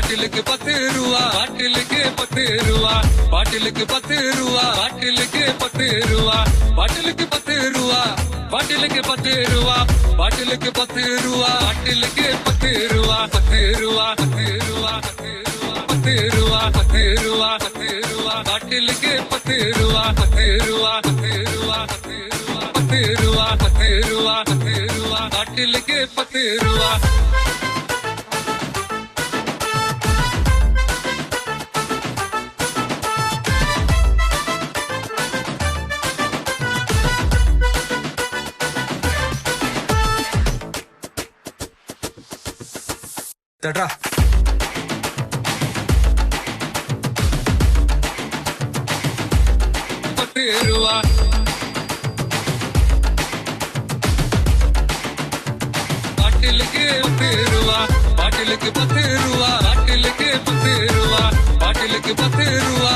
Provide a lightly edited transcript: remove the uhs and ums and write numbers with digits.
பாட்டிலுக்கு 10 ரூபா, பாட்டிலுக்கு 10 ரூபா, பாட்டிலுக்கு 10 ரூபா, பாட்டிலுக்கு 10 ரூபா, பாட்டிலுக்கு 10 ரூபா, பாட்டிலுக்கு 10 ரூபா, பாட்டிலுக்கு 10 ரூபா, பாட்டிலுக்கு 10 ரூபா, 10 ரூபா, 10 ரூபா, 10 ரூபா, 10 ரூபா, 10 ரூபா, பாட்டிலுக்கு 10 ரூபா, 10 ரூபா, 10 ரூபா, 10 ரூபா, 10 ரூபா, 10 ரூபா, பாட்டிலுக்கு 10 ரூபா. தட்ரா ரூபா பாட்டிலுக்கு 10 ரூபா, பாட்டிலுக்கு 10 ரூபா, பாட்டிலுக்கு 10 ரூபா, பாட்டிலுக்கு 10 ரூபா,